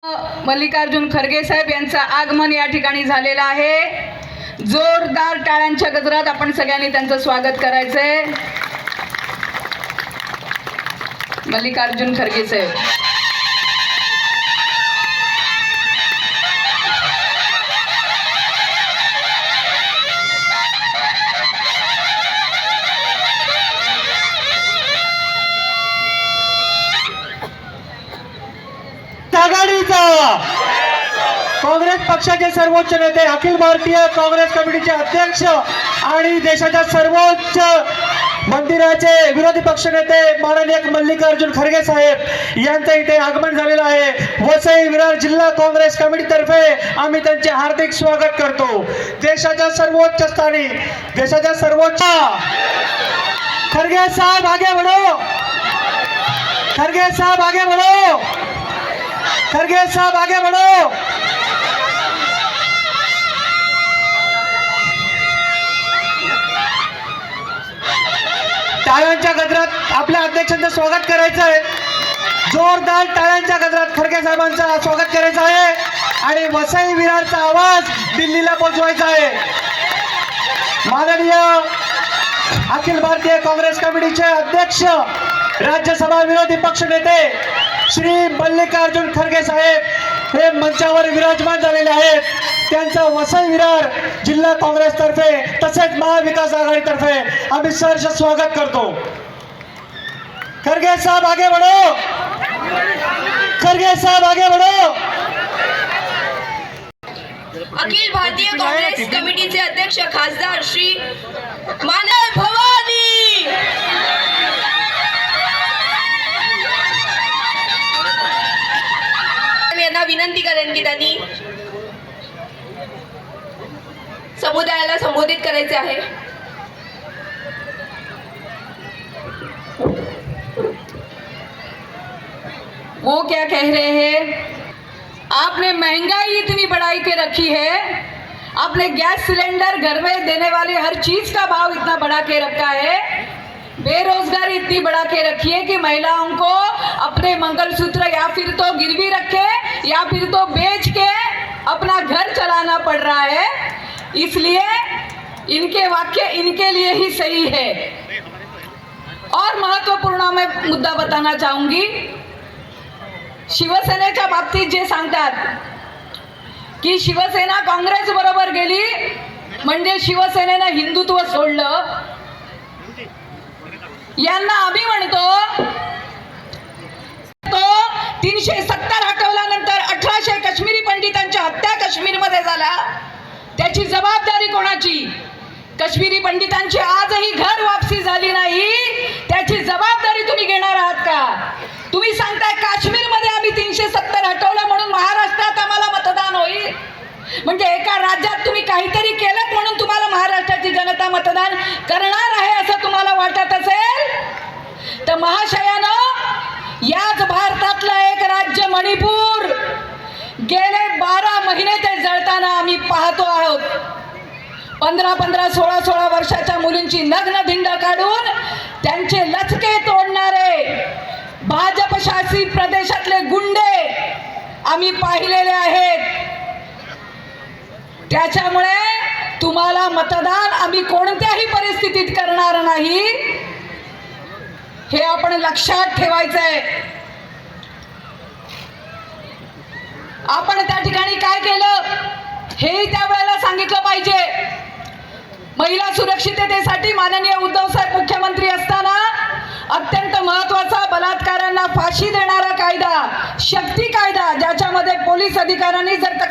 मल्लिकार्जुन खरगे साहेब यांचं आगमन या ठिकाणी झालेलं आहे। जोरदार टाळ्यांच्या गजरात आपण सगळ्यांनी त्यांचं स्वागत करायचंय। मल्लिकार्जुन खरगे साहेब आघाडीचा काँग्रेस पक्षाचे सर्वोच्च नेते, अखिल भारतीय काँग्रेस कमिटीचे अध्यक्ष आणि देशाच्या सर्वोच्च मंदिराचे विरोधी पक्ष नेते माननीय मल्लिकार्जुन खरगे साहेब यांचं इथे आगमन झालेलं आहे। वसई विरार जिल्हा काँग्रेस कमिटीतर्फे आम्ही त्यांचे हार्दिक स्वागत करतो। देशाच्या सर्वोच्च स्थानी, देशाच्या सर्वोच्च खरगे साहेब आगे बढ़ो, खरगे साहेब आगे बढ़ो, खरगे साहब आगे बढ़ो। टाळ्यांच्या गजरात आपल्या अध्यक्षांचं स्वागत करायचं आहे। जोरदार टाळ्यांच्या गजरात खरगे साहेबांचं स्वागत करायचं आहे आणि वसई विरारचा आवाज दिल्लीला पोहोचवायचा आहे। माननीय अखिल भारतीय काँग्रेस कमिटीचे अध्यक्ष, राज्यसभा विरोधी पक्ष नेते श्री मल्लिकार्जुन खरगे साहेब हे मंचावर विराजमान झालेले आहेत। त्यांचं वसई विरार जिल्हा काँग्रेस तर्फे तसेच महाविकास आघाडी तर्फे आम्ही सहर्ष स्वागत करतो। खरगे साहब आगे बढ़ो, खरगे साहब आगे बढ़ो। अखिल भारतीय काँग्रेस कमिटीचे अध्यक्ष खासदार श्री मानव भवानी यांना विनंती करेन की त्यांनी समुदायाला संबोधित करायचे आहे। वो क्या कह रहे हैं? आपने महंगाई इतनी बढ़ाई के रखी है, आपने गैस सिलेंडर घर में देने वाले हर चीज का भाव इतना बढ़ा के रखा है, बेरोजगारी इतनी बढ़ा के रखी है कि महिलाओं को अपने मंगलसूत्र या फिर तो गिरवी रखे या फिर तो बेच के अपना घर चलाना पड़ रहा है। इसलिए इनके वाक्य इनके लिए ही सही है। और महत्वपूर्ण मैं मुद्दा बताना चाहूंगी, शिवसेनेच्या बाबतीत जे सांगतात की शिवसेना काँग्रेस बरोबर गेली म्हणजे शिवसेनेनं हिंदुत्व सोडलं, यांना आम्ही म्हणतो तो 370 हटवल्यानंतर 1800 काश्मीरी पंडितांच्या हत्या काश्मीरमध्ये झाला, त्याची जबाबदारी कोणाची? काश्मीरी पंडितांची आजही घर वापसी झाली नाही, त्याची जबाबदारी तुम्ही घेणार आहात का? तुम्ही सांगताय काश्मीरमध्ये आम्ही 370 हटवलं म्हणून महाराष्ट्रात आम्हाला मतदान होईल, म्हणजे एका राज्यात तुम्ही काहीतरी केलं म्हणून तुम्हाला महाराष्ट्राची जनता मतदान करणार आहे असं तुम्हाला वाटत असेल तर महाशयानं, याच भारतातलं एक राज्य मणिपूर गेले 12 महिने ते जळताना आम्ही पाहतो आहोत। 15-15, 16-16 वर्षाच्या मुलींची नग्न धिंड काढून त्यांचे लचके तोडणारे भाजप शासित प्रदेशातले गुंडे आम्ही पाहिलेले आहेत। त्याच्यामुळे तुम्हाला मतदान आम्ही कोणत्याही परिस्थितीत करणार नाही, हे आपण लक्षात ठेवायचं आहे। आपण त्या ठिकाणी काय केलं हेही त्यावेळेला सांगितलं पाहिजे। महिला सुरक्षिततेसाठी माननीय उद्धव साहेब मुख्यमंत्री असताना अत्यंत महत्त्वाचा बलात्कारांना फाशी देणारा कायदा, शक्ती कायदा, ज्याच्यामध्ये पोलीस अधिकाऱ्यांनी जर तक्रार